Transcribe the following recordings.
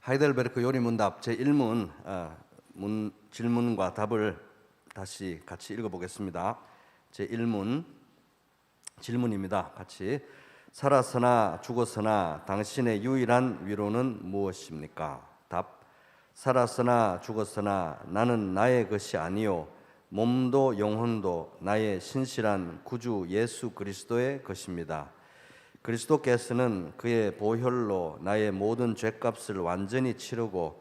하이델베르크 요리문답 제1문 질문과 답을 다시 같이 읽어보겠습니다. 제1문 질문입니다. 같이 살았으나 죽었으나 당신의 유일한 위로는 무엇입니까? 답. 살았으나 죽었으나 나는 나의 것이 아니요 몸도 영혼도 나의 신실한 구주 예수 그리스도의 것입니다. 그리스도께서는 그의 보혈로 나의 모든 죄값을 완전히 치르고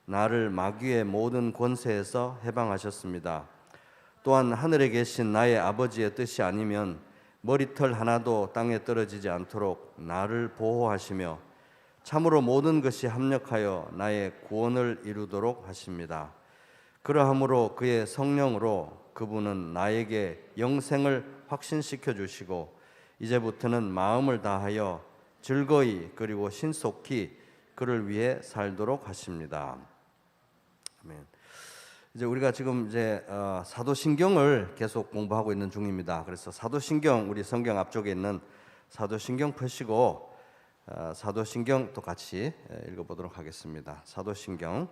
나를 마귀의 모든 권세에서 해방하셨습니다. 또한 하늘에 계신 나의 아버지의 뜻이 아니면 머리털 하나도 땅에 떨어지지 않도록 나를 보호하시며 참으로 모든 것이 합력하여 나의 구원을 이루도록 하십니다. 그러함으로 그의 성령으로 그분은 나에게 영생을 확신시켜 주시고 이제부터는 마음을 다하여 즐거이 그리고 신속히 그를 위해 살도록 하십니다. 아멘. 이제 우리가 지금 사도신경을 계속 공부하고 있는 중입니다. 그래서 사도신경 우리 성경 앞쪽에 있는 사도신경 펴시고 사도신경 또 같이 읽어보도록 하겠습니다. 사도신경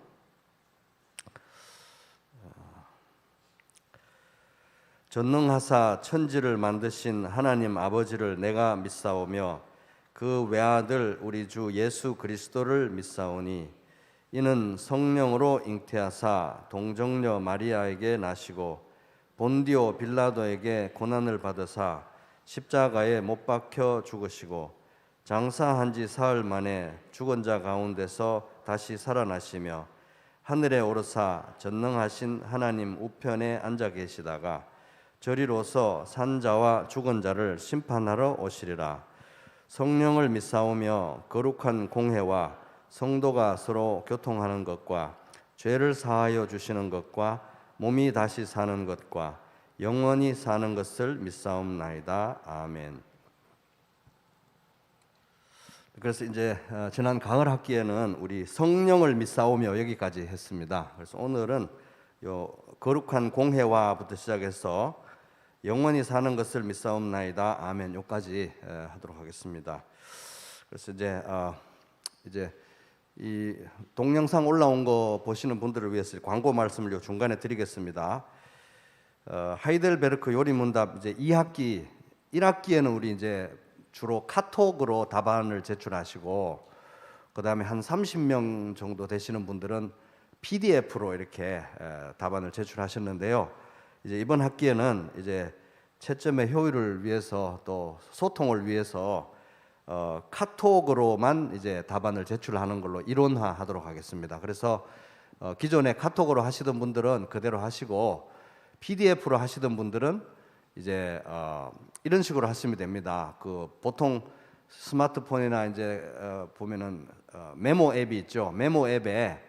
전능하사 천지를 만드신 하나님 아버지를 내가 믿사오며 그 외아들 우리 주 예수 그리스도를 믿사오니 이는 성령으로 잉태하사 동정녀 마리아에게 나시고 본디오 빌라도에게 고난을 받으사 십자가에 못 박혀 죽으시고 장사한 지 사흘 만에 죽은 자 가운데서 다시 살아나시며 하늘에 오르사 전능하신 하나님 우편에 앉아 계시다가 저리로서 산 자와 죽은 자를 심판하러 오시리라. 성령을 믿사오며 거룩한 공회와 성도가 서로 교통하는 것과 죄를 사하여 주시는 것과 몸이 다시 사는 것과 영원히 사는 것을 믿사옵나이다. 아멘. 그래서 이제 지난 가을 학기에는 우리 성령을 믿사오며 여기까지 했습니다. 그래서 오늘은 요 거룩한 공회와부터 시작해서 영원히 사는 것을 믿사옵나이다. 아멘. 여기까지 하도록 하겠습니다. 그래서 이제 이 동영상 올라온 거 보시는 분들을 위해서 광고 말씀을 중간에 드리겠습니다. 하이델베르크 요리문답 이제 2학기, 1학기에는 우리 이제 주로 카톡으로 답안을 제출하시고 그다음에 한 30명 정도 되시는 분들은 PDF로 이렇게 답안을 제출하셨는데요. 이제 이번 학기에는 이제 채점의 효율을 위해서 또 소통을 위해서 카톡으로만 이제 답안을 제출하는 걸로 일원화하도록 하겠습니다. 그래서 기존에 카톡으로 하시던 분들은 그대로 하시고 PDF로 하시던 분들은 이제 이런 식으로 하시면 됩니다. 그 보통 스마트폰이나 이제 보면은 메모 앱이 있죠. 메모 앱에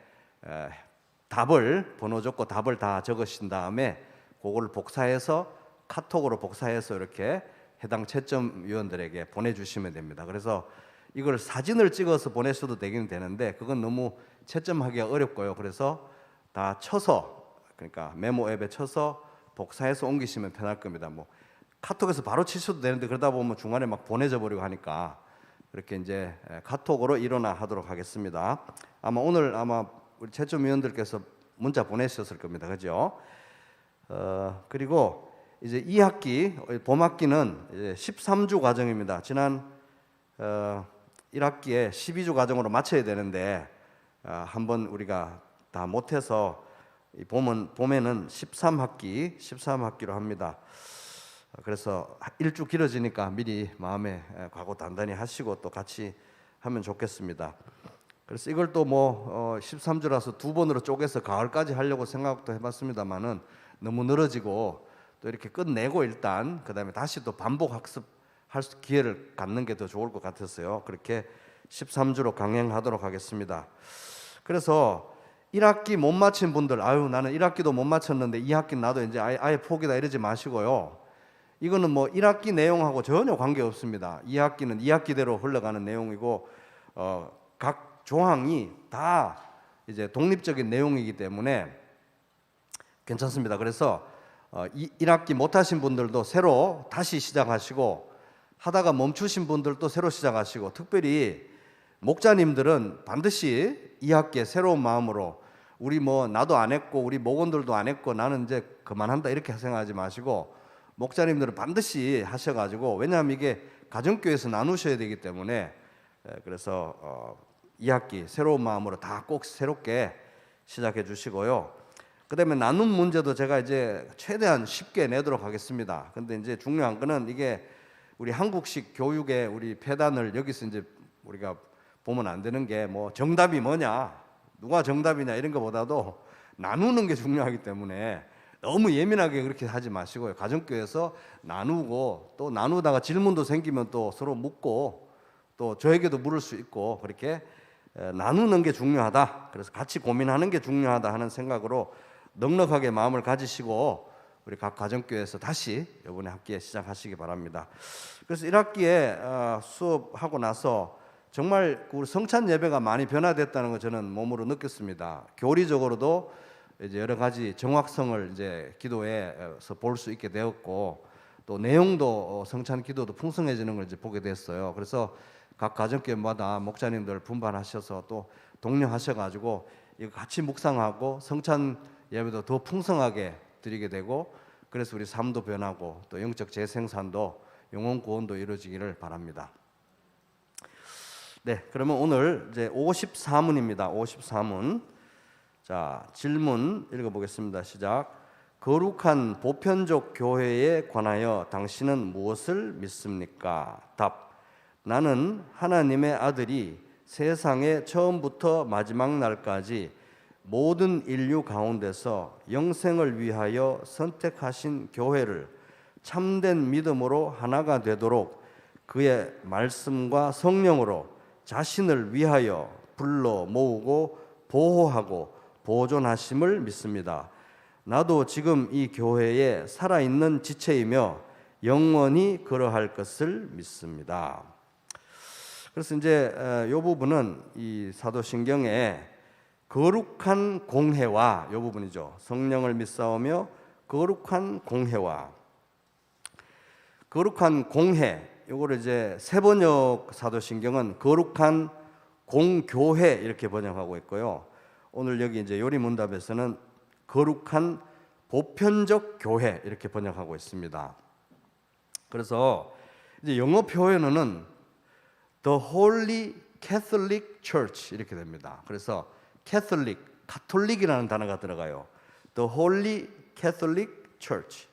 답을 번호 적고 답을 다 적으신 다음에 그거를 복사해서 카톡으로 복사해서 이렇게 해당 채점위원들에게 보내주시면 됩니다. 그래서 이걸 사진을 찍어서 보내셔도 되긴 되는데 그건 너무 채점하기가 어렵고요. 그래서 다 쳐서 그러니까 메모 앱에 쳐서 복사해서 옮기시면 편할 겁니다. 뭐 카톡에서 바로 치셔도 되는데 그러다 보면 중간에 막 보내져 버리고 하니까 그렇게 이제 카톡으로 일어나하도록 하겠습니다. 오늘 우리 채점위원들께서 문자 보내셨을 겁니다. 그죠? 그리고 이제 2학기 봄학기는 이제 13주 과정입니다. 지난 1학기에 12주 과정으로 마쳐야 되는데 한번 우리가 다 못해서 봄에는 13학기로 합니다. 그래서 1주 길어지니까 미리 마음에 각오 단단히 하시고 또 같이 하면 좋겠습니다. 그래서 이걸 또 13주라서 두 번으로 쪼개서 가을까지 하려고 생각도 해봤습니다만은 너무 늘어지고 또 이렇게 끝내고 일단 그다음에 다시 또 반복 학습할 기회를 갖는 게 더 좋을 것 같았어요. 그렇게 13주로 강행하도록 하겠습니다. 그래서 1학기 못 마친 분들 나는 1학기도 못 마쳤는데 2학기 나도 이제 아예 포기다 이러지 마시고요. 이거는 1학기 내용하고 전혀 관계없습니다. 2학기는 2학기대로 흘러가는 내용이고 각 조항이 다 이제 독립적인 내용이기 때문에 괜찮습니다. 그래서 1학기 못하신 분들도 새로 다시 시작하시고 하다가 멈추신 분들도 새로 시작하시고 특별히 목자님들은 반드시 2학기에 새로운 마음으로 우리 뭐 나도 안 했고 우리 목원들도 안 했고 나는 이제 그만한다 이렇게 생각하지 마시고 목자님들은 반드시 하셔가지고, 왜냐하면 이게 가정교회에서 나누셔야 되기 때문에 그래서 2학기 새로운 마음으로 다 꼭 새롭게 시작해 주시고요. 그다음에 나눔 문제도 제가 이제 최대한 쉽게 내도록 하겠습니다. 근데 이제 중요한 거는 이게 우리 한국식 교육의 우리 폐단을 여기서 이제 우리가 보면 안 되는 게 뭐 정답이 뭐냐, 누가 정답이냐 이런 것보다도 나누는 게 중요하기 때문에 너무 예민하게 그렇게 하지 마시고요. 가정교회에서 나누고 또 나누다가 질문도 생기면 또 서로 묻고 또 저에게도 물을 수 있고 그렇게 나누는 게 중요하다. 그래서 같이 고민하는 게 중요하다 하는 생각으로 넉넉하게 마음을 가지시고 우리 각 가정교회에서 다시 이번에 학기에 시작하시기 바랍니다. 그래서 1학기에 수업하고 나서 정말 우리 성찬 예배가 많이 변화됐다는 거 저는 몸으로 느꼈습니다. 교리적으로도 이제 여러 가지 정확성을 이제 기도에서 볼 수 있게 되었고 또 내용도 성찬 기도도 풍성해지는 걸 이제 보게 됐어요. 그래서 각 가정교회마다 목자님들 분반하셔서 또 독려하셔가지고 이거 같이 묵상하고 성찬 예배도 더 풍성하게 드리게 되고, 그래서 우리 삶도 변하고 또 영적 재생산도 영혼 구원도 이루어지기를 바랍니다. 네, 그러면 오늘 이제 54문입니다. 54문. 자, 질문 읽어보겠습니다. 시작. 거룩한 보편적 교회에 관하여 당신은 무엇을 믿습니까? 답. 나는 하나님의 아들이 세상의 처음부터 마지막 날까지 모든 인류 가운데서 영생을 위하여 선택하신 교회를 참된 믿음으로 하나가 되도록 그의 말씀과 성령으로 자신을 위하여 불러 모으고 보호하고 보존하심을 믿습니다. 나도 지금 이 교회에 살아있는 지체이며 영원히 그러할 것을 믿습니다. 그래서 이제 이 부분은 이 사도신경에 거룩한 공회와 이 부분이죠. 성령을 믿사오며 거룩한 공회와 거룩한 공회, 이거를 이제 세번역 사도신경은 거룩한 공교회 이렇게 번역하고 있고요. 오늘 여기 이제 요리문답에서는 거룩한 보편적 교회 이렇게 번역하고 있습니다. 그래서 이제 영어 표현은 The Holy Catholic Church 이렇게 됩니다. 그래서 Catholic, 가톨릭이라는 단어가 들어가요. The Holy Catholic Church.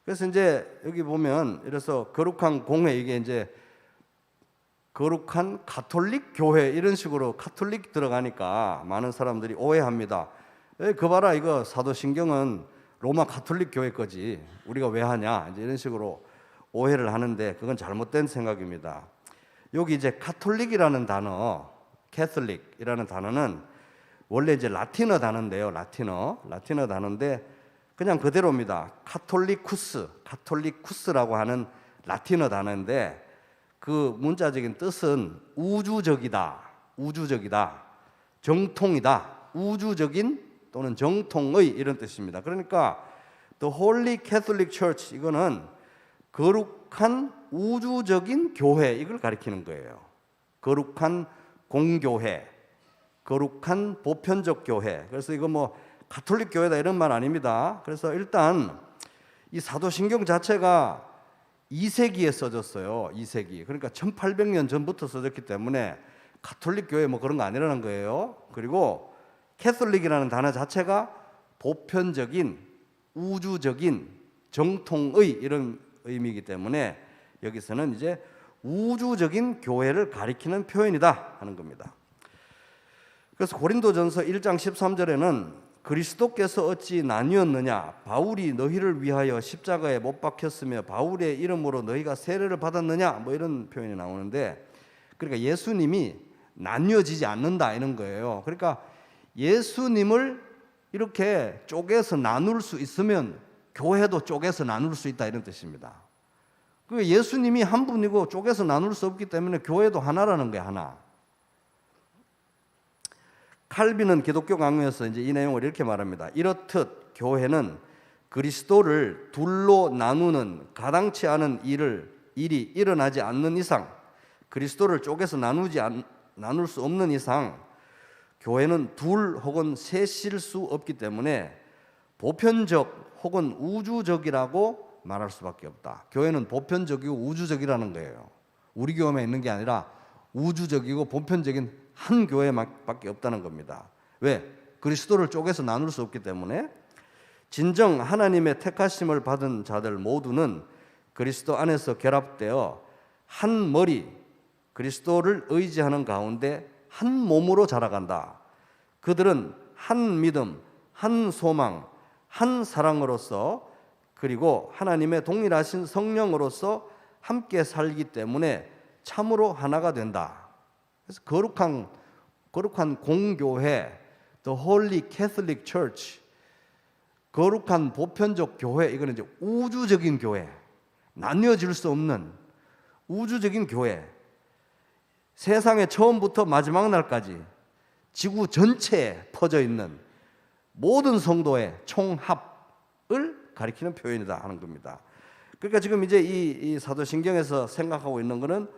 그래서 이제 여기 보면 이래서 거룩한 공회, 이게 이제 거룩한 가톨릭 교회 이런 식으로 가톨릭 들어가니까 많은 사람들이 오해합니다. 그 봐라, 이거 사도신경은 로마 가톨릭 교회 거지 우리가 왜 하냐, 이제 이런 식으로 오해를 하는데 그건 잘못된 생각입니다. 여기 이제 가톨릭이라는 단어, 캐톨릭이라는 단어는 원래 이제 라틴어 단어인데요. 라틴어 단어인데 그냥 그대로입니다. 카톨리쿠스라고 하는 라틴어 단어인데 그 문자적인 뜻은 우주적이다, 정통이다, 우주적인 또는 정통의 이런 뜻입니다. 그러니까 The Holy Catholic Church 이거는 거룩한 우주적인 교회 이걸 가리키는 거예요. 거룩한 공교회, 거룩한 보편적 교회. 그래서 이거 뭐 가톨릭 교회다 이런 말 아닙니다. 그래서 일단 이 사도신경 자체가 2세기에 써졌어요. 2세기. 그러니까 1800년 전부터 써졌기 때문에 가톨릭 교회 뭐 그런 거 아니라는 거예요. 그리고 캐톨릭이라는 단어 자체가 보편적인, 우주적인, 정통의 이런 의미이기 때문에 여기서는 이제 우주적인 교회를 가리키는 표현이다 하는 겁니다. 그래서 고린도전서 1장 13절에는 그리스도께서 어찌 나뉘었느냐, 바울이 너희를 위하여 십자가에 못 박혔으며 바울의 이름으로 너희가 세례를 받았느냐, 뭐 이런 표현이 나오는데, 그러니까 예수님이 나뉘어지지 않는다 이런 거예요. 그러니까 예수님을 이렇게 쪼개서 나눌 수 있으면 교회도 쪼개서 나눌 수 있다 이런 뜻입니다. 그 예수님이 한 분이고 쪼개서 나눌 수 없기 때문에 교회도 하나라는 거예요, 하나. 칼빈은 기독교 강요에서 이제 이 내용을 이렇게 말합니다. 이렇듯 교회는 그리스도를 둘로 나누는 가당치 않은 일이 일어나지 않는 이상, 그리스도를 쪼개서 나눌 수 없는 이상 교회는 둘 혹은 셋일 수 없기 때문에 보편적 혹은 우주적이라고 말할 수밖에 없다. 교회는 보편적이고 우주적이라는 거예요. 우리 교회만 있는 게 아니라 우주적이고 보편적인 한 교회밖에 없다는 겁니다. 왜? 그리스도를 쪼개서 나눌 수 없기 때문에. 진정 하나님의 택하심을 받은 자들 모두는 그리스도 안에서 결합되어 한 머리, 그리스도를 의지하는 가운데 한 몸으로 자라간다. 그들은 한 믿음, 한 소망, 한 사랑으로서, 그리고 하나님의 동일하신 성령으로서 함께 살기 때문에 참으로 하나가 된다. 그래서 거룩한 공교회, The Holy Catholic Church, 거룩한 보편적 교회, 이거는 이제 우주적인 교회, 나뉘어질 수 없는 우주적인 교회, 세상의 처음부터 마지막 날까지 지구 전체에 퍼져 있는 모든 성도의 총합을 가리키는 표현이다 하는 겁니다. 그러니까 지금 이제 이 사도신경에서 생각하고 있는 것은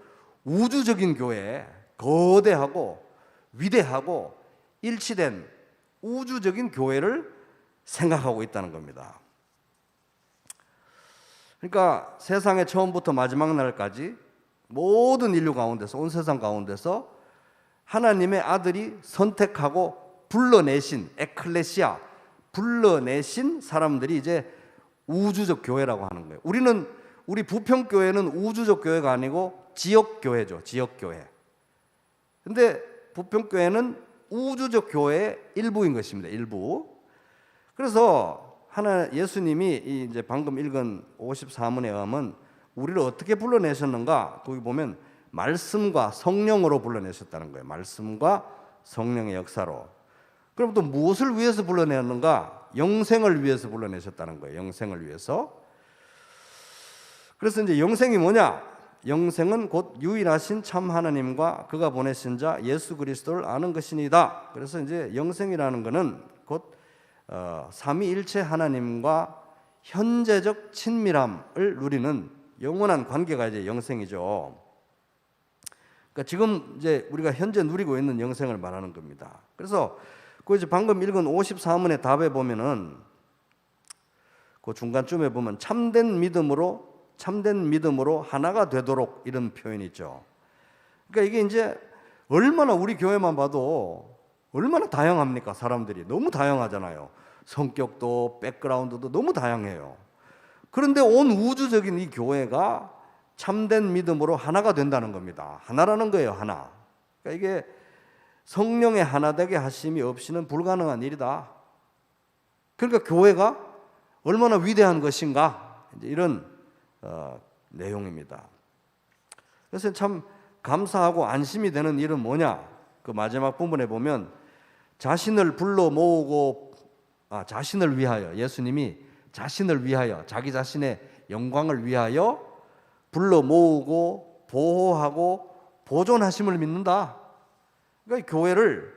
우주적인 교회, 거대하고 위대하고 일치된 우주적인 교회를 생각하고 있다는 겁니다. 그러니까 세상의 처음부터 마지막 날까지 모든 인류 가운데서, 온 세상 가운데서 하나님의 아들이 선택하고 불러내신 에클레시아, 불러내신 사람들이 이제 우주적 교회라고 하는 거예요. 우리 부평교회는 우주적 교회가 아니고 지역교회죠. 지역교회. 근데 부평교회는 우주적 교회의 일부인 것입니다. 일부. 그래서 예수님이 이제 방금 읽은 54문에 의하면 우리를 어떻게 불러내셨는가? 거기 보면 말씀과 성령으로 불러내셨다는 거예요. 말씀과 성령의 역사로. 그럼 또 무엇을 위해서 불러내었는가? 영생을 위해서 불러내셨다는 거예요. 영생을 위해서. 그래서 이제 영생이 뭐냐? 영생은 곧 유일하신 참 하나님과 그가 보내신 자 예수 그리스도를 아는 것이니이다. 그래서 이제 영생이라는 것은 곧 삼위일체 하나님과 현재적 친밀함을 누리는 영원한 관계가 이제 영생이죠. 그러니까 지금 이제 우리가 현재 누리고 있는 영생을 말하는 겁니다. 그래서 그 이제 방금 읽은 54문의 답에 보면은 그 중간쯤에 보면 참된 믿음으로 하나가 되도록 이런 표현이 있죠. 그러니까 이게 이제 얼마나 우리 교회만 봐도 얼마나 다양합니까? 사람들이 너무 다양하잖아요. 성격도 백그라운드도 너무 다양해요. 그런데 온 우주적인 이 교회가 참된 믿음으로 하나가 된다는 겁니다. 하나라는 거예요. 하나. 그러니까 이게 성령의 하나 되게 하심이 없이는 불가능한 일이다. 그러니까 교회가 얼마나 위대한 것인가, 이제 이런 내용입니다. 그래서 참 감사하고 안심이 되는 일은 뭐냐? 그 마지막 부분에 보면 자신을 불러 모으고 자신을 위하여, 예수님이 자신을 위하여, 자기 자신의 영광을 위하여 불러 모으고 보호하고 보존하심을 믿는다. 그러니까 교회를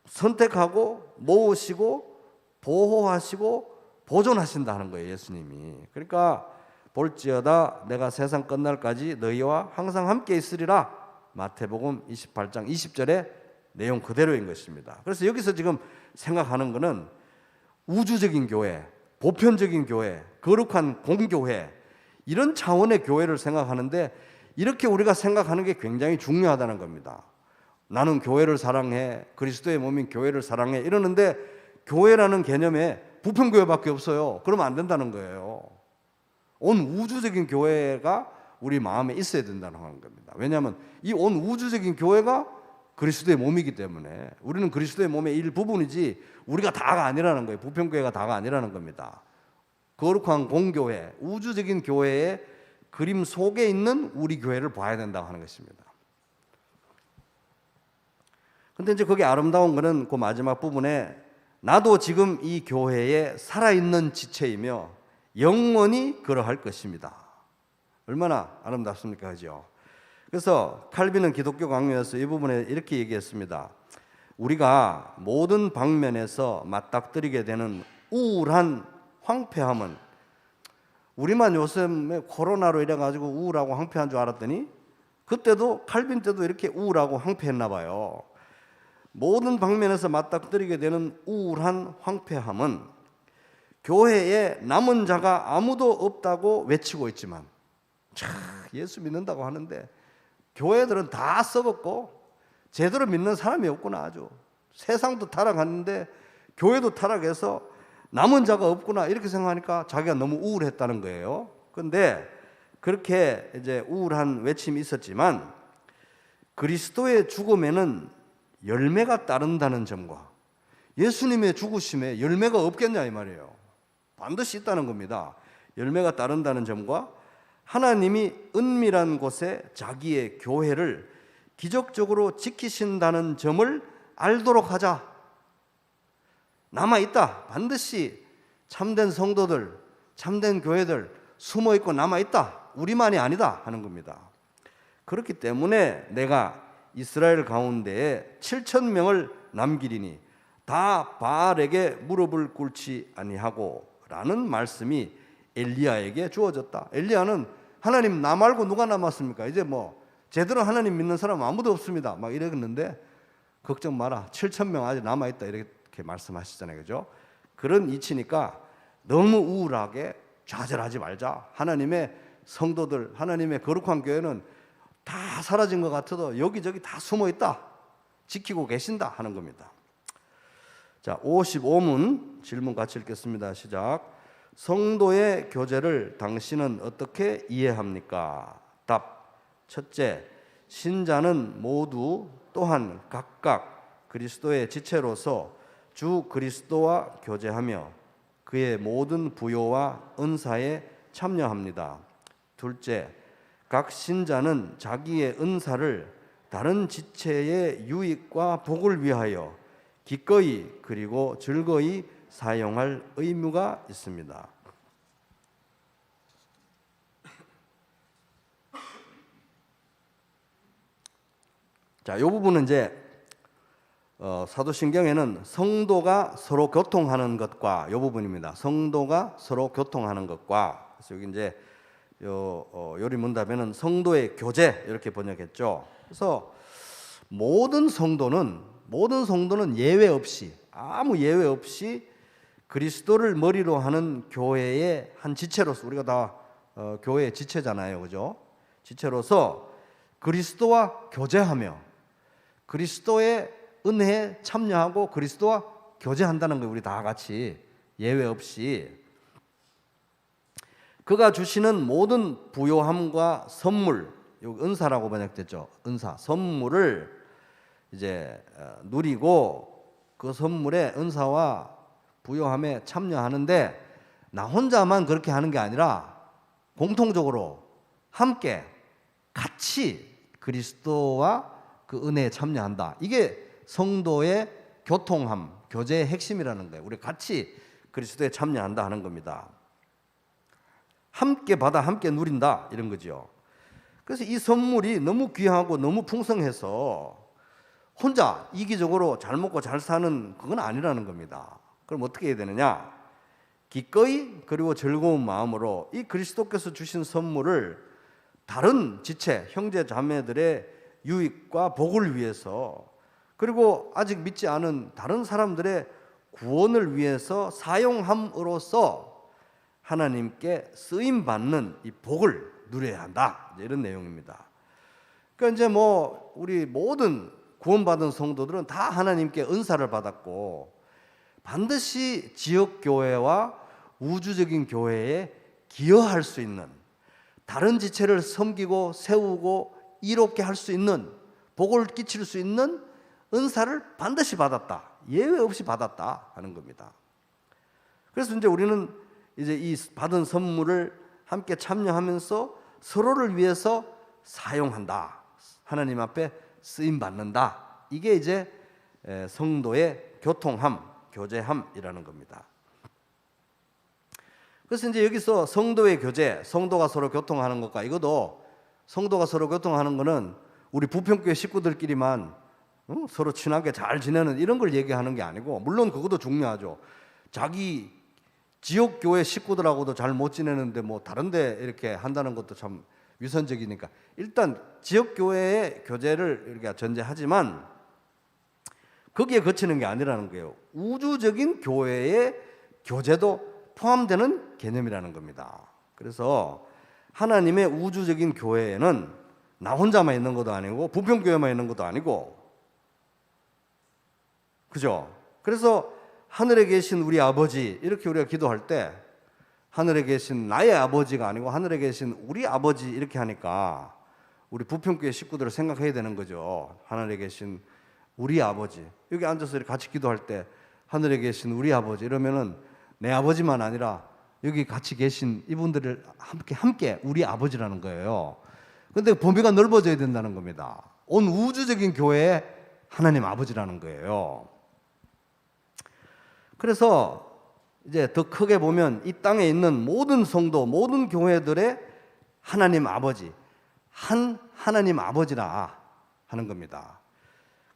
선택하고 모으시고 보호하시고 보존하신다는 거예요, 예수님이. 그러니까 볼지어다 내가 세상 끝날까지 너희와 항상 함께 있으리라. 마태복음 28장 20절의 내용 그대로인 것입니다. 그래서 여기서 지금 생각하는 것은 우주적인 교회, 보편적인 교회, 거룩한 공교회, 이런 차원의 교회를 생각하는데, 이렇게 우리가 생각하는 게 굉장히 중요하다는 겁니다. 나는 교회를 사랑해, 그리스도의 몸인 교회를 사랑해 이러는데 교회라는 개념에 부평교회밖에 없어요. 그러면 안 된다는 거예요. 온 우주적인 교회가 우리 마음에 있어야 된다는 겁니다. 왜냐하면 이 온 우주적인 교회가 그리스도의 몸이기 때문에 우리는 그리스도의 몸의 일부분이지 우리가 다가 아니라는 거예요. 부평교회가 다가 아니라는 겁니다. 거룩한 공교회, 우주적인 교회의 그림 속에 있는 우리 교회를 봐야 된다고 하는 것입니다. 근데 이제 거기 아름다운 거는 그 마지막 부분에 나도 지금 이 교회에 살아있는 지체이며 영원히 그러할 것입니다. 얼마나 아름답습니까? 그죠? 그래서 칼빈은 기독교 강요에서 이 부분에 이렇게 얘기했습니다. 우리가 모든 방면에서 맞닥뜨리게 되는 우울한 황폐함은, 우리만 요즘에 코로나로 이래가지고 우울하고 황폐한 줄 알았더니 그때도 칼빈 때도 이렇게 우울하고 황폐했나 봐요. 모든 방면에서 맞닥뜨리게 되는 우울한 황폐함은 교회에 남은 자가 아무도 없다고 외치고 있지만, 예수 믿는다고 하는데 교회들은 다 썩었고 제대로 믿는 사람이 없구나. 아주 세상도 타락하는데 교회도 타락해서 남은 자가 없구나, 이렇게 생각하니까 자기가 너무 우울했다는 거예요. 그런데 그렇게 이제 우울한 외침이 있었지만 그리스도의 죽음에는 열매가 따른다는 점과 예수님의 죽으심에 열매가 없겠냐 이 말이에요. 반드시 있다는 겁니다. 열매가 따른다는 점과 하나님이 은밀한 곳에 자기의 교회를 기적적으로 지키신다는 점을 알도록 하자. 남아있다. 반드시 참된 성도들, 참된 교회들 숨어있고 남아있다. 우리만이 아니다 하는 겁니다. 그렇기 때문에 내가 이스라엘 가운데에 7,000명을 남기리니 다 바알에게 무릎을 꿇지 아니하고 라는 말씀이 엘리야에게 주어졌다. 엘리야는 하나님 나 말고 누가 남았습니까? 이제 뭐 제대로 하나님 믿는 사람 아무도 없습니다. 막 이랬는데 걱정 마라. 7,000명 아직 남아있다. 이렇게 말씀하시잖아요. 그죠? 그런 이치니까 너무 우울하게 좌절하지 말자. 하나님의 성도들, 하나님의 거룩한 교회는 다 사라진 것 같아도 여기저기 다 숨어있다. 지키고 계신다 하는 겁니다. 자, 55문 질문 같이 읽겠습니다. 시작. 성도의 교제를 당신은 어떻게 이해합니까? 답. 첫째, 신자는 모두 또한 각각 그리스도의 지체로서 주 그리스도와 교제하며 그의 모든 부요와 은사에 참여합니다. 둘째, 각 신자는 자기의 은사를 다른 지체의 유익과 복을 위하여 기꺼이 그리고 즐거이 사용할 의무가 있습니다. 자, 이 부분은 이제 사도신경에는 성도가 서로 교통하는 것과 이 부분입니다. 성도가 서로 교통하는 것과, 그래서 여기 이제 요리문답에는 성도의 교제 이렇게 번역했죠. 그래서 모든 성도는 예외 없이, 아무 예외 없이 그리스도를 머리로 하는 교회의 한 지체로서, 우리가 다 교회의 지체잖아요, 그죠? 지체로서 그리스도와 교제하며 그리스도의 은혜에 참여하고 그리스도와 교제한다는 거예요. 우리 다 같이 예외 없이 그가 주시는 모든 부요함과 선물, 여기 은사라고 번역됐죠. 은사, 선물을 이제 누리고 그 선물의 은사와 부요함에 참여하는데, 나 혼자만 그렇게 하는 게 아니라 공통적으로 함께 같이 그리스도와 그 은혜에 참여한다. 이게 성도의 교통함, 교제의 핵심이라는 거예요. 우리 같이 그리스도에 참여한다 하는 겁니다. 함께 받아 함께 누린다 이런 거죠. 그래서 이 선물이 너무 귀하고 너무 풍성해서 혼자 이기적으로 잘 먹고 잘 사는 그건 아니라는 겁니다. 그럼 어떻게 해야 되느냐? 기꺼이 그리고 즐거운 마음으로 이 그리스도께서 주신 선물을 다른 지체, 형제 자매들의 유익과 복을 위해서, 그리고 아직 믿지 않은 다른 사람들의 구원을 위해서 사용함으로써 하나님께 쓰임 받는 이 복을 누려야 한다. 이런 내용입니다. 그러니까 이제 뭐 우리 모든 구원받은 성도들은 다 하나님께 은사를 받았고 반드시 지역 교회와 우주적인 교회에 기여할 수 있는, 다른 지체를 섬기고 세우고 이롭게 할 수 있는, 복을 끼칠 수 있는 은사를 반드시 받았다. 예외 없이 받았다 하는 겁니다. 그래서 이제 우리는 이제 이 받은 선물을 함께 참여하면서 서로를 위해서 사용한다. 하나님 앞에 쓰임 받는다. 이게 이제 성도의 교통함, 교제함이라는 겁니다. 그래서 이제 여기서 성도의 교제, 성도가 서로 교통하는 것과, 이것도 성도가 서로 교통하는 것은 우리 부평교회 식구들끼리만 서로 친하게 잘 지내는 이런 걸 얘기하는 게 아니고, 물론 그것도 중요하죠. 자기 지역교회 식구들하고도 잘 못 지내는데 뭐 다른데 이렇게 한다는 것도 참 위선적이니까 일단 지역교회의 교제를 이렇게 전제하지만, 거기에 그치는 게 아니라는 거예요. 우주적인 교회의 교제도 포함되는 개념이라는 겁니다. 그래서 하나님의 우주적인 교회에는 나 혼자만 있는 것도 아니고 부평교회만 있는 것도 아니고, 그죠? 그래서 하늘에 계신 우리 아버지, 이렇게 우리가 기도할 때 하늘에 계신 나의 아버지가 아니고 하늘에 계신 우리 아버지 이렇게 하니까 우리 부평교회 식구들을 생각해야 되는 거죠. 하늘에 계신 우리 아버지, 여기 앉아서 이렇게 같이 기도할 때 하늘에 계신 우리 아버지 이러면은 내 아버지만 아니라 여기 같이 계신 이분들을 함께 우리 아버지라는 거예요. 근데 범위가 넓어져야 된다는 겁니다. 온 우주적인 교회의 하나님 아버지라는 거예요. 그래서 이제 더 크게 보면 이 땅에 있는 모든 성도, 모든 교회들의 하나님 아버지, 한 하나님 아버지라 하는 겁니다.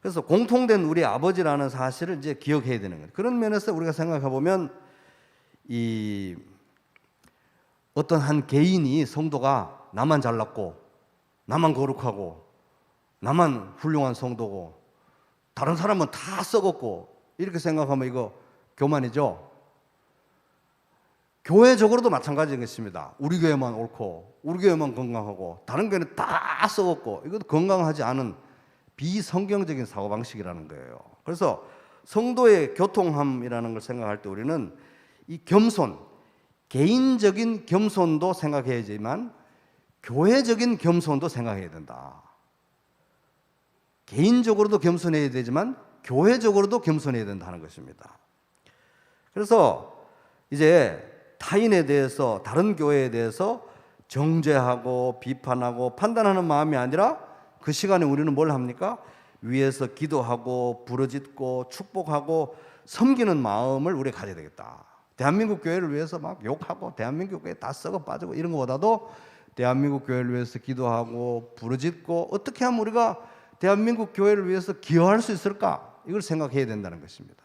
그래서 공통된 우리 아버지라는 사실을 이제 기억해야 되는 거예요. 그런 면에서 우리가 생각해 보면 이 어떤 한 개인이, 성도가 나만 잘났고 나만 거룩하고 나만 훌륭한 성도고 다른 사람은 다 썩었고 이렇게 생각하면 이거 교만이죠. 교회적으로도 마찬가지인 것입니다. 우리 교회만 옳고 우리 교회만 건강하고 다른 교회는 다 썩었고, 이것도 건강하지 않은 비성경적인 사고방식이라는 거예요. 그래서 성도의 교통함이라는 걸 생각할 때 우리는 이 겸손, 개인적인 겸손도 생각해야지만 교회적인 겸손도 생각해야 된다. 개인적으로도 겸손해야 되지만 교회적으로도 겸손해야 된다는 것입니다. 그래서 이제 타인에 대해서, 다른 교회에 대해서 정죄하고 비판하고 판단하는 마음이 아니라 그 시간에 우리는 뭘 합니까? 위에서 기도하고 부르짖고 축복하고 섬기는 마음을 우리가 가져야 되겠다. 대한민국 교회를 위해서 막 욕하고 대한민국 교회 다 썩어 빠지고 이런 것보다도 대한민국 교회를 위해서 기도하고 부르짖고 어떻게 하면 우리가 대한민국 교회를 위해서 기여할 수 있을까? 이걸 생각해야 된다는 것입니다.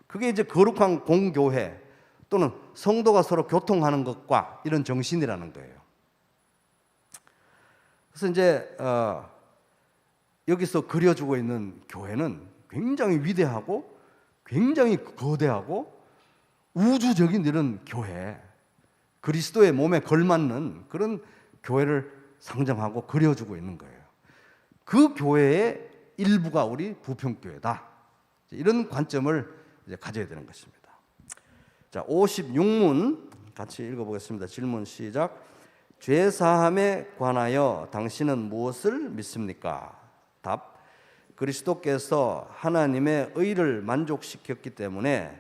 그게 이제 거룩한 공교회 또는 성도가 서로 교통하는 것과 이런 정신이라는 거예요. 그래서 이제 여기서 그려주고 있는 교회는 굉장히 위대하고 굉장히 거대하고 우주적인 이런 교회, 그리스도의 몸에 걸맞는 그런 교회를 상정하고 그려주고 있는 거예요. 그 교회의 일부가 우리 부평교회다. 이런 관점을 이제 가져야 되는 것입니다. 자, 56문 같이 읽어보겠습니다. 질문 시작. 죄 사함에 관하여 당신은 무엇을 믿습니까? 답. 그리스도께서 하나님의 의를 만족시켰기 때문에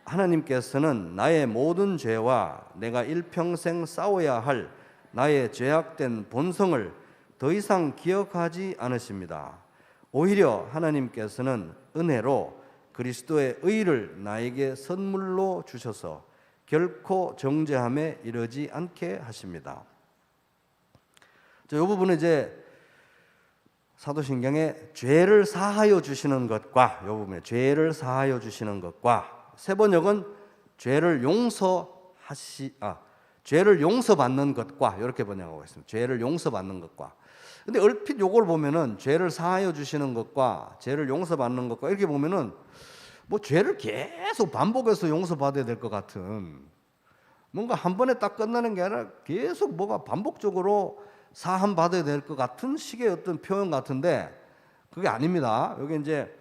하나님께서는 나의 모든 죄와 내가 일평생 싸워야 할 나의 죄악된 본성을 더 이상 기억하지 않으십니다. 오히려 하나님께서는 은혜로 그리스도의 의를 나에게 선물로 주셔서 결코 정죄함에 이르지 않게 하십니다. 이 부분은 이제 사도신경에 죄를 사하여 주시는 것과, 이 부분에 죄를 사하여 주시는 것과, 세 번역은 죄를 용서받는 것과 이렇게 번역하고 있습니다. 죄를 용서받는 것과. 근데 얼핏 요걸 보면은 죄를 사하여 주시는 것과 죄를 용서받는 것과 이렇게 보면은 뭐 죄를 계속 반복해서 용서받아야 될 것 같은, 뭔가 한 번에 딱 끝나는 게 아니라 계속 뭐가 반복적으로 사함 받아야 될 것 같은 식의 어떤 표현 같은데 그게 아닙니다. 여기 이제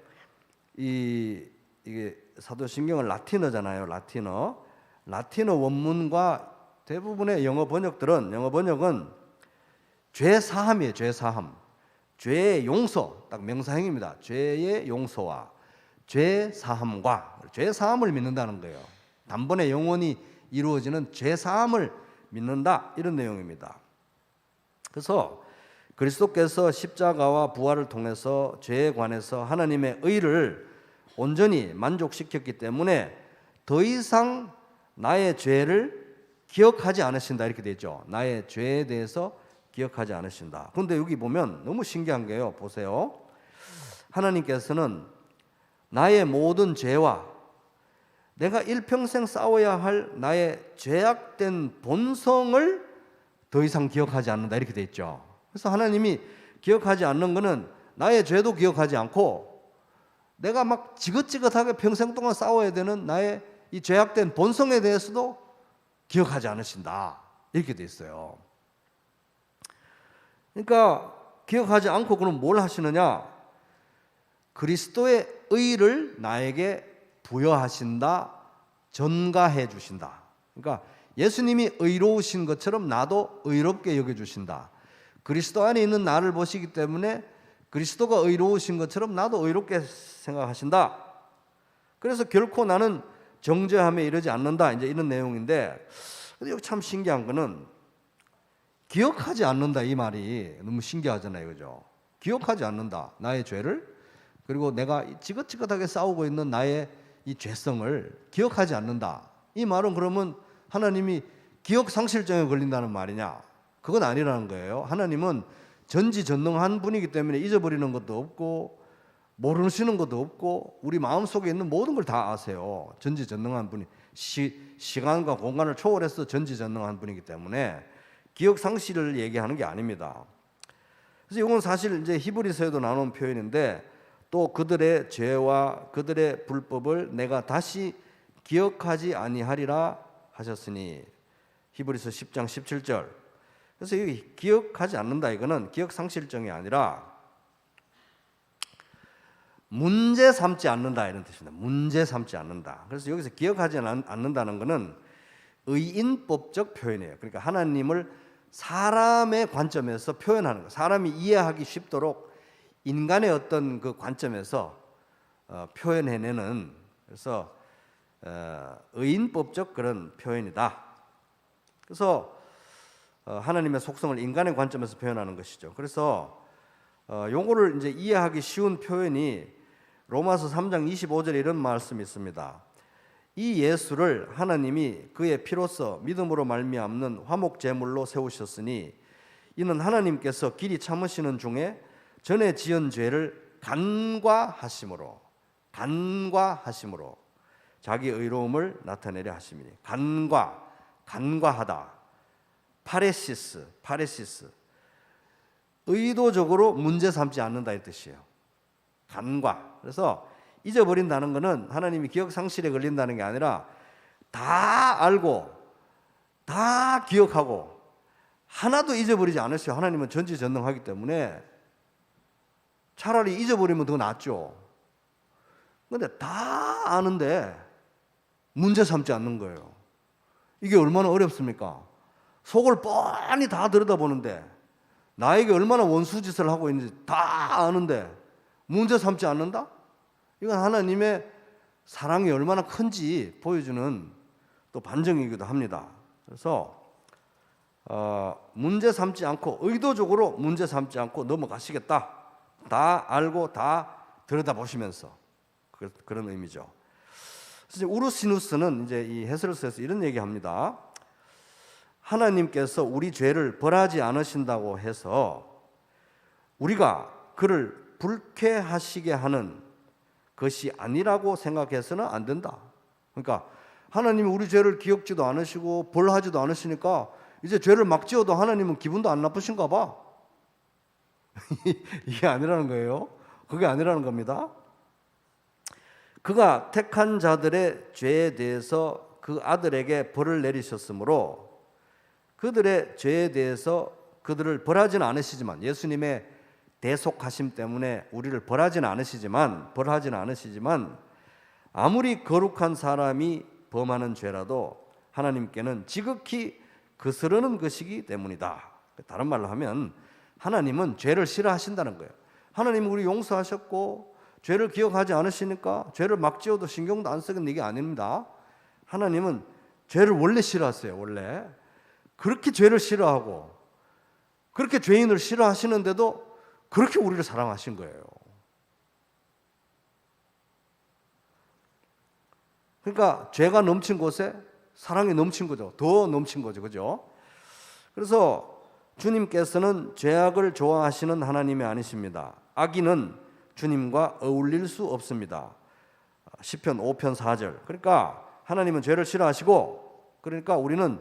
이게 사도신경은 라틴어잖아요. 라틴어 원문과 대부분의 영어 번역은 죄 사함이에요. 죄 사함. 죄의 용서, 딱 명사형입니다. 죄의 용서와 죄 사함과 죄 사함을 믿는다는 거예요. 단번에 영원히 이루어지는 죄 사함을 믿는다, 이런 내용입니다. 그래서 그리스도께서 십자가와 부활을 통해서 죄에 관해서 하나님의 의를 온전히 만족시켰기 때문에 더 이상 나의 죄를 기억하지 않으신다, 이렇게 되죠. 나의 죄에 대해서 기억하지 않으신다. 그런데 여기 보면 너무 신기한 게요. 보세요. 하나님께서는 나의 모든 죄와 내가 일평생 싸워야 할 나의 죄악된 본성을 더 이상 기억하지 않는다, 이렇게 돼 있죠. 그래서 하나님이 기억하지 않는 것은 나의 죄도 기억하지 않고 내가 막 지긋지긋하게 평생 동안 싸워야 되는 나의 이 죄악된 본성에 대해서도 기억하지 않으신다. 이렇게 돼 있어요. 그러니까 기억하지 않고 그럼 뭘 하시느냐? 그리스도의 의를 나에게 부여하신다, 전가해 주신다. 그러니까 예수님이 의로우신 것처럼 나도 의롭게 여겨주신다. 그리스도 안에 있는 나를 보시기 때문에 그리스도가 의로우신 것처럼 나도 의롭게 생각하신다. 그래서 결코 나는 정죄함에 이르지 않는다. 이제 이런 내용인데, 근데 여기 참 신기한 거는 기억하지 않는다 이 말이 너무 신기하잖아요, 그죠? 기억하지 않는다 나의 죄를, 그리고 내가 지긋지긋하게 싸우고 있는 나의 이 죄성을 기억하지 않는다. 이 말은 그러면 하나님이 기억 상실증에 걸린다는 말이냐? 그건 아니라는 거예요. 하나님은 전지전능한 분이기 때문에 잊어버리는 것도 없고 모르시는 것도 없고 우리 마음속에 있는 모든 걸 다 아세요. 전지전능한 분이 시간과 공간을 초월해서 전지전능한 분이기 때문에 기억 상실을 얘기하는 게 아닙니다. 그래서 이건 사실 이제 히브리서에도 나오는 표현인데, 또 그들의 죄와 그들의 불법을 내가 다시 기억하지 아니하리라 하셨으니, 히브리서 10장 17절. 그래서 여기 기억하지 않는다, 이거는 기억 상실증이 아니라 문제 삼지 않는다 이런 뜻입니다. 문제 삼지 않는다. 그래서 여기서 기억하지 않는다는 것은 의인법적 표현이에요. 그러니까 하나님을 사람의 관점에서 표현하는 거, 사람이 이해하기 쉽도록 인간의 어떤 그 관점에서 표현해내는, 그래서 의인법적 그런 표현이다. 그래서 하나님의 속성을 인간의 관점에서 표현하는 것이죠. 그래서 요거를 이제 이해하기 쉬운 표현이 로마서 3장 25절에 이런 말씀이 있습니다. 이 예수를 하나님이 그의 피로써 믿음으로 말미암는 화목 제물로 세우셨으니 이는 하나님께서 길이 참으시는 중에 전에 지은 죄를 간과하심으로 자기 의로움을 나타내려 하심이니. 간과하다. 파레시스. 의도적으로 문제 삼지 않는다 이 뜻이에요. 간과. 그래서 잊어버린다는 것은 하나님이 기억 상실에 걸린다는 게 아니라 다 알고 다 기억하고 하나도 잊어버리지 않으셔요. 하나님은 전지전능하기 때문에 차라리 잊어버리면 더 낫죠. 그런데 다 아는데 문제 삼지 않는 거예요. 이게 얼마나 어렵습니까? 속을 뻔히 다 들여다보는데 나에게 얼마나 원수짓을 하고 있는지 다 아는데 문제 삼지 않는다? 이건 하나님의 사랑이 얼마나 큰지 보여주는 또 반증이기도 합니다. 그래서 문제 삼지 않고 의도적으로 문제 삼지 않고 넘어가시겠다. 다 알고 다 들여다보시면서 그런 의미죠. 그래서 우르시누스는 이제 이 해설서에서 이런 얘기합니다. 하나님께서 우리 죄를 벌하지 않으신다고 해서 우리가 그를 불쾌하시게 하는 것이 아니라고 생각해서는 안 된다. 그러니까 하나님이 우리 죄를 기억지도 않으시고 벌하지도 않으시니까 이제 죄를 막 지어도 하나님은 기분도 안 나쁘신가 봐. 이게 아니라는 거예요. 그게 아니라는 겁니다. 그가 택한 자들의 죄에 대해서 그 아들에게 벌을 내리셨으므로 그들의 죄에 대해서 그들을 벌하지는 않으시지만, 예수님의 대속하심 때문에 우리를 벌하지는 않으시지만 아무리 거룩한 사람이 범하는 죄라도 하나님께는 지극히 거스르는 것이기 때문이다. 다른 말로 하면 하나님은 죄를 싫어하신다는 거예요. 하나님은 우리 용서하셨고 죄를 기억하지 않으시니까 죄를 막 지어도 신경도 안 쓰는 게 아닙니다. 하나님은 죄를 원래 싫어하세요. 원래 그렇게 죄를 싫어하고 그렇게 죄인을 싫어하시는데도 그렇게 우리를 사랑하신 거예요. 그러니까 죄가 넘친 곳에 사랑이 넘친 거죠. 더 넘친 거죠. 그죠? 그래서 주님께서는 죄악을 좋아하시는 하나님이 아니십니다. 악인은 주님과 어울릴 수 없습니다. 시편 5편 4절. 그러니까 하나님은 죄를 싫어하시고, 그러니까 우리는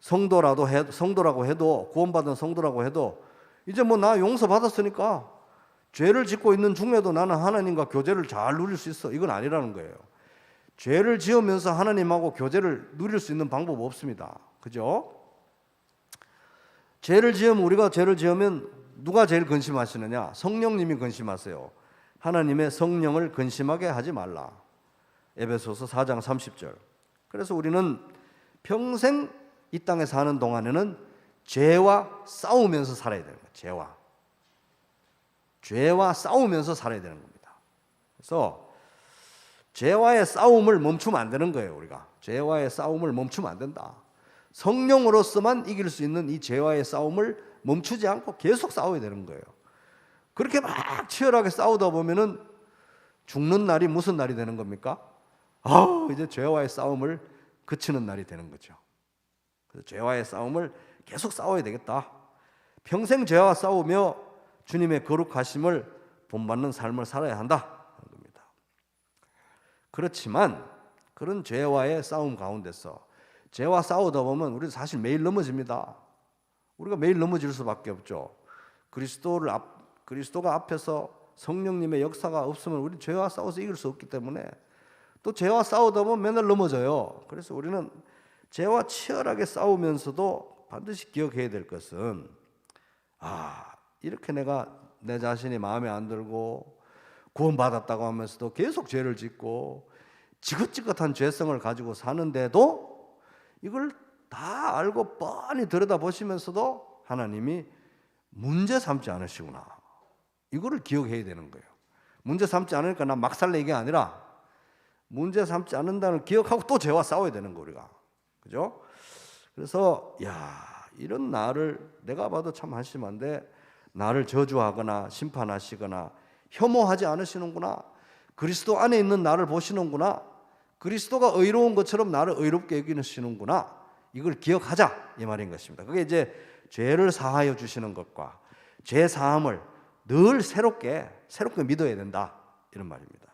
성도라고 해도 구원받은 성도라고 해도 이제 뭐 나 용서받았으니까 죄를 짓고 있는 중에도 나는 하나님과 교제를 잘 누릴 수 있어. 이건 아니라는 거예요. 죄를 지으면서 하나님하고 교제를 누릴 수 있는 방법 없습니다. 그죠? 우리가 죄를 지으면 누가 제일 근심하시느냐? 성령님이 근심하세요. 하나님의 성령을 근심하게 하지 말라. 에베소서 4장 30절. 그래서 우리는 평생 이 땅에 사는 동안에는 죄와 싸우면서 살아야 되는 거예요. 죄와 싸우면서 살아야 되는 겁니다. 그래서 죄와의 싸움을 멈추면 안 되는 거예요. 우리가 죄와의 싸움을 멈추면 안 된다. 성령으로서만 이길 수 있는 이 죄와의 싸움을 멈추지 않고 계속 싸워야 되는 거예요. 그렇게 막 치열하게 싸우다 보면은 죽는 날이 무슨 날이 되는 겁니까? 이제 죄와의 싸움을 그치는 날이 되는 거죠. 그래서 죄와의 싸움을 계속 싸워야 되겠다. 평생 죄와 싸우며 주님의 거룩하심을 본받는 삶을 살아야 한다. 그렇지만 그런 죄와의 싸움 가운데서 죄와 싸우다 보면 우리는 사실 매일 넘어집니다. 우리가 매일 넘어질 수밖에 없죠. 그리스도가 앞에서 성령님의 역사가 없으면 우리 죄와 싸워서 이길 수 없기 때문에 또 죄와 싸우다 보면 맨날 넘어져요. 그래서 우리는 죄와 치열하게 싸우면서도 반드시 기억해야 될 것은 이렇게 내가 내 자신이 마음에 안 들고 구원받았다고 하면서도 계속 죄를 짓고 지긋지긋한 죄성을 가지고 사는데도 이걸 다 알고 뻔히 들여다보시면서도 하나님이 문제 삼지 않으시구나. 이거를 기억해야 되는 거예요. 문제 삼지 않으니까 난 막 살래 이게 아니라 문제 삼지 않는다는 기억하고 또 죄와 싸워야 되는 거 우리가. 그죠? 그래서 이런 나를 내가 봐도 참 한심한데 나를 저주하거나 심판하시거나 혐오하지 않으시는구나. 그리스도 안에 있는 나를 보시는구나. 그리스도가 의로운 것처럼 나를 의롭게 여기시는구나. 이걸 기억하자 이 말인 것입니다. 그게 이제 죄를 사하여 주시는 것과 죄 사함을 늘 새롭게 믿어야 된다 이런 말입니다.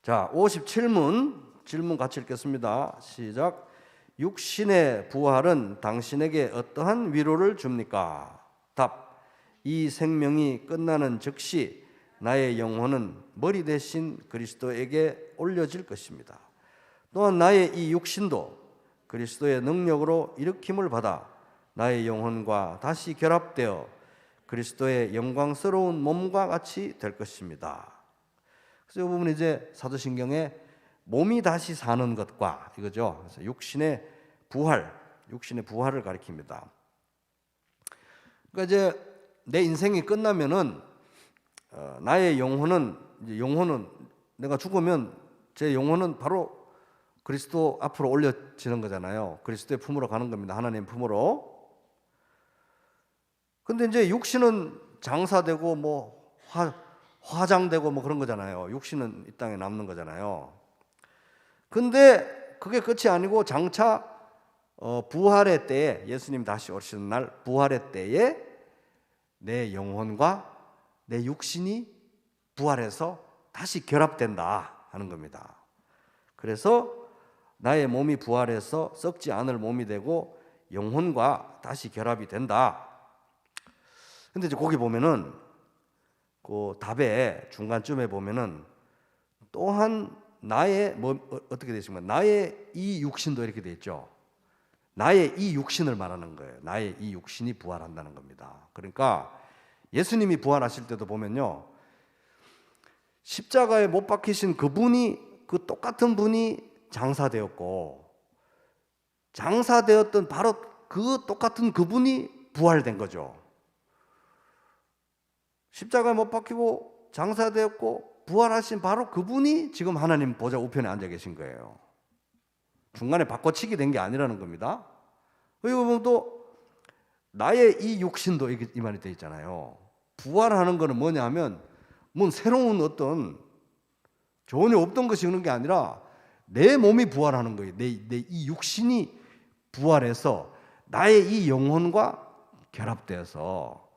자, 57문 질문 같이 읽겠습니다. 시작. 육신의 부활은 당신에게 어떠한 위로를 줍니까? 답. 이 생명이 끝나는 즉시 나의 영혼은 머리 대신 그리스도에게 올려질 것입니다. 또한 나의 이 육신도 그리스도의 능력으로 일으킴을 받아 나의 영혼과 다시 결합되어 그리스도의 영광스러운 몸과 같이 될 것입니다. 그래서 이 부분은 이제 사도신경에 몸이 다시 사는 것과 이거죠. 그래서 육신의 부활을 가리킵니다. 그러니까 이제 내 인생이 끝나면은 나의 영혼은 내가 죽으면 제 영혼은 바로 그리스도 앞으로 올려지는 거잖아요. 그리스도의 품으로 가는 겁니다. 하나님 품으로. 근데 이제 육신은 장사되고 뭐 화장되고 뭐 그런 거잖아요. 육신은 이 땅에 남는 거잖아요. 근데 그게 끝이 아니고 장차 부활의 때에 예수님 다시 오시는 날 부활의 때에 내 영혼과 내 육신이 부활해서 다시 결합된다 하는 겁니다. 그래서 나의 몸이 부활해서 썩지 않을 몸이 되고 영혼과 다시 결합이 된다. 근데 이제 거기 보면은 그 답의 중간쯤에 보면은 또한 나의 어떻게 되십니까? 나의 이 육신도 이렇게 돼 있죠. 나의 이 육신을 말하는 거예요. 나의 이 육신이 부활한다는 겁니다. 그러니까 예수님이 부활하실 때도 보면요, 십자가에 못 박히신 그분이 그 똑같은 분이 장사되었고 장사되었던 바로 그 똑같은 그분이 부활된 거죠. 십자가에 못 박히고 장사되었고 부활하신 바로 그분이 지금 하나님 보좌 우편에 앉아 계신 거예요. 중간에 바꿔치기 된 게 아니라는 겁니다. 여기 보면 또 나의 이 육신도 이 말이 되어 있잖아요. 부활하는 거는 뭐냐면 뭔 새로운 어떤 전혀 없던 것이 있는 게 아니라 내 몸이 부활하는 거예요. 내 이 육신이 부활해서 나의 이 영혼과 결합되어서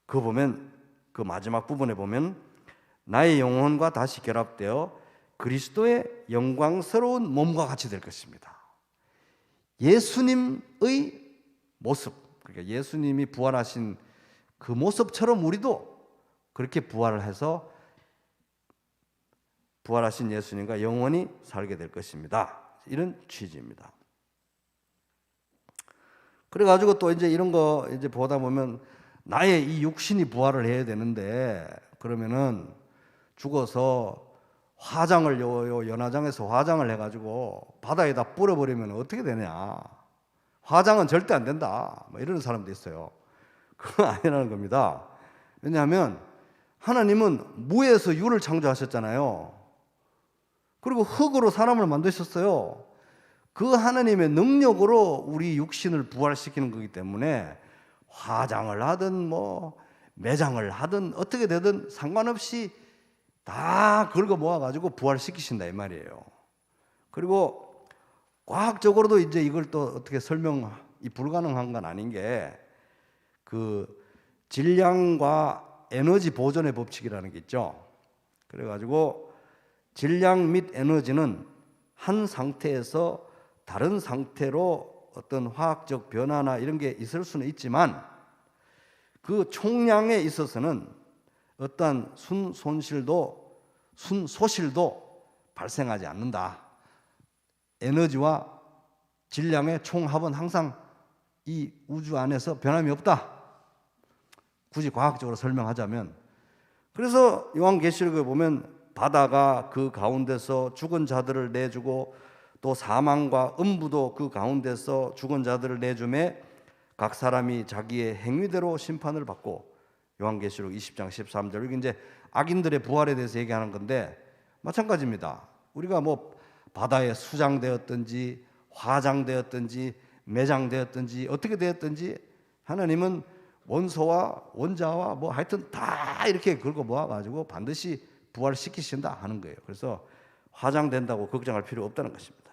그 보면 그 마지막 부분에 보면 나의 영혼과 다시 결합되어 그리스도의 영광스러운 몸과 같이 될 것입니다. 예수님의 모습, 그러니까 예수님이 부활하신 그 모습처럼 우리도 그렇게 부활을 해서 부활하신 예수님과 영원히 살게 될 것입니다. 이런 취지입니다. 그래가지고 또 이제 이런 거 이제 보다 보면 나의 이 육신이 부활을 해야 되는데 그러면은 죽어서 화장을 연화장에서 화장을 해가지고 바다에다 뿌려버리면 어떻게 되냐? 화장은 절대 안 된다. 뭐 이러는 사람도 있어요. 그건 아니라는 겁니다. 왜냐하면 하나님은 무에서 유를 창조하셨잖아요. 그리고 흙으로 사람을 만드셨어요. 그 하나님의 능력으로 우리 육신을 부활시키는 거기 때문에 화장을 하든 뭐 매장을 하든 어떻게 되든 상관없이 다 긁어 모아가지고 부활시키신다 이 말이에요. 그리고 과학적으로도 이제 이걸 또 어떻게 설명이 불가능한 건 아닌 게 그 질량과 에너지 보존의 법칙이라는 게 있죠. 그래가지고 질량 및 에너지는 한 상태에서 다른 상태로 어떤 화학적 변화나 이런 게 있을 수는 있지만 그 총량에 있어서는 어떠한 순소실도 발생하지 않는다. 에너지와 질량의 총합은 항상 이 우주 안에서 변함이 없다. 굳이 과학적으로 설명하자면, 그래서 요한계시록에 보면 바다가 그 가운데서 죽은 자들을 내주고 또 사망과 음부도 그 가운데서 죽은 자들을 내주매 각 사람이 자기의 행위대로 심판을 받고, 요한계시록 20장 13절, 이게 이제 악인들의 부활에 대해서 얘기하는 건데 마찬가지입니다. 우리가 뭐 바다에 수장되었든지 화장되었든지 매장되었든지 어떻게 되었든지 하나님은 원소와 원자와 뭐 하여튼 다 이렇게 긁어 모아가지고 반드시 부활시키신다 하는 거예요. 그래서 화장된다고 걱정할 필요 없다는 것입니다.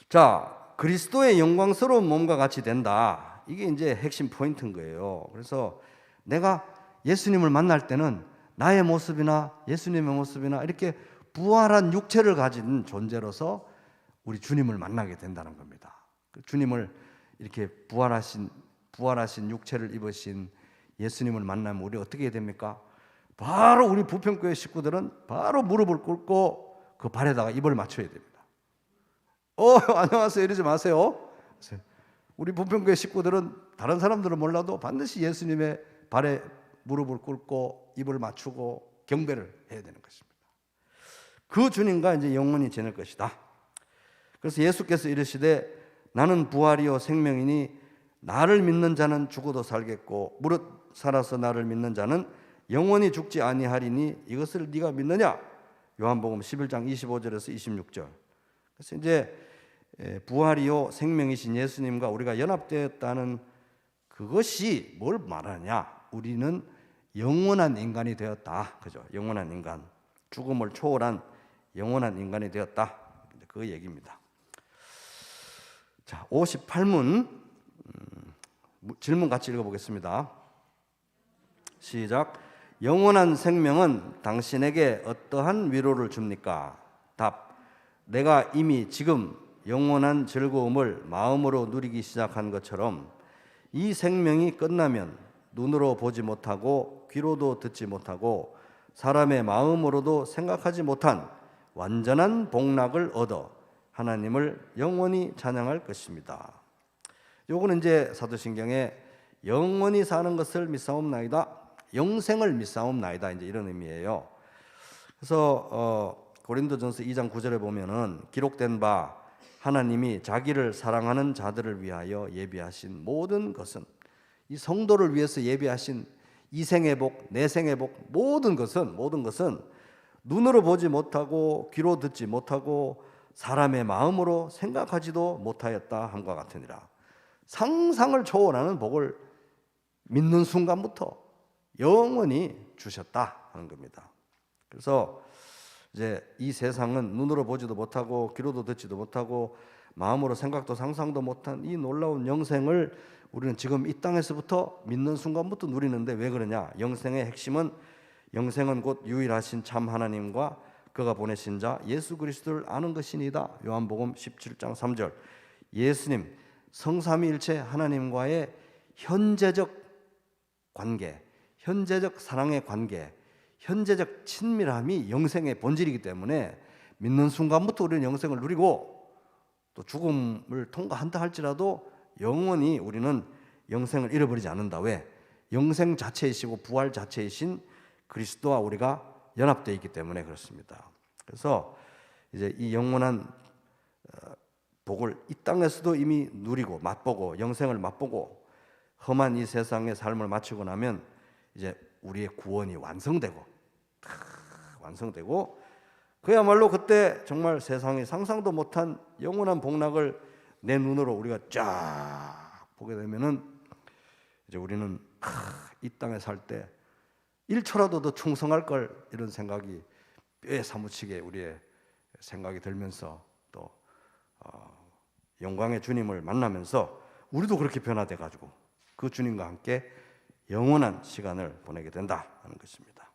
자, 그리스도의 영광스러운 몸과 같이 된다. 이게 이제 핵심 포인트인 거예요. 그래서 내가 예수님을 만날 때는 나의 모습이나 예수님의 모습이나 이렇게 부활한 육체를 가진 존재로서 우리 주님을 만나게 된다는 겁니다. 주님을 이렇게 부활하신 육체를 입으신 예수님을 만나면 우리 어떻게 해야 됩니까? 바로 우리 부평교회 식구들은 바로 무릎을 꿇고 그 발에다가 입을 맞춰야 됩니다. 안녕하세요 이러지 마세요. 우리 부평교회 식구들은 다른 사람들은 몰라도 반드시 예수님의 발에 무릎을 꿇고 입을 맞추고 경배를 해야 되는 것입니다. 그 주님과 이제 영원히 지낼 것이다. 그래서 예수께서 이르시되 나는 부활이요 생명이니 나를 믿는 자는 죽어도 살겠고 무릇 살아서 나를 믿는 자는 영원히 죽지 아니하리니 이것을 네가 믿느냐? 요한복음 11장 25절에서 26절. 그래서 이제 부활이요 생명이신 예수님과 우리가 연합되었다는 그것이 뭘 말하냐? 우리는 영원한 인간이 되었다. 그죠? 영원한 인간. 죽음을 초월한 영원한 인간이 되었다. 그 얘기입니다. 자, 58문 질문 같이 읽어보겠습니다. 시작. 영원한 생명은 당신에게 어떠한 위로를 줍니까? 답. 내가 이미 지금 영원한 즐거움을 마음으로 누리기 시작한 것처럼 이 생명이 끝나면 눈으로 보지 못하고 귀로도 듣지 못하고 사람의 마음으로도 생각하지 못한 완전한 복락을 얻어 하나님을 영원히 찬양할 것입니다. 요거는 이제 사도신경에 영원히 사는 것을 믿사옵나이다, 영생을 믿사옵나이다, 이제 이런 의미예요. 그래서 고린도전서 2장 9절에 보면은 기록된 바 하나님이 자기를 사랑하는 자들을 위하여 예비하신 모든 것은, 이 성도를 위해서 예비하신 이 생의 복, 내 생의 복, 모든 것은 눈으로 보지 못하고 귀로 듣지 못하고 사람의 마음으로 생각하지도 못하였다 함과 같으니라. 상상을 초월하는 복을 믿는 순간부터 영원히 주셨다 하는 겁니다. 그래서 이제 이 세상은 눈으로 보지도 못하고 귀로도 듣지도 못하고 마음으로 생각도 상상도 못한 이 놀라운 영생을 우리는 지금 이 땅에서부터 믿는 순간부터 누리는데, 왜 그러냐? 영생은 곧 유일하신 참 하나님과 그가 보내신 자 예수 그리스도를 아는 것이니이다. 요한복음 17장 3절. 예수님 성삼위일체 하나님과의 현재적 관계, 현재적 사랑의 관계, 현재적 친밀함이 영생의 본질이기 때문에 믿는 순간부터 우리는 영생을 누리고 또 죽음을 통과한다 할지라도 영원히 우리는 영생을 잃어버리지 않는다. 왜? 영생 자체이시고 부활 자체이신 그리스도와 우리가 연합되어 있기 때문에 그렇습니다. 그래서 이제 이 영원한 복을 이 땅에서도 이미 누리고 맛보고 영생을 맛보고 험한 이 세상의 삶을 마치고 나면 이제 우리의 구원이 완성되고 그야말로 그때 정말 세상이 상상도 못한 영원한 복락을 내 눈으로 우리가 쫙 보게 되면은 이제 우리는 이 땅에 살 때 1초라도 더 충성할 걸 이런 생각이 뼈에 사무치게 우리의 생각이 들면서 또 영광의 주님을 만나면서 우리도 그렇게 변화돼 가지고 그 주님과 함께 영원한 시간을 보내게 된다 하는 것입니다.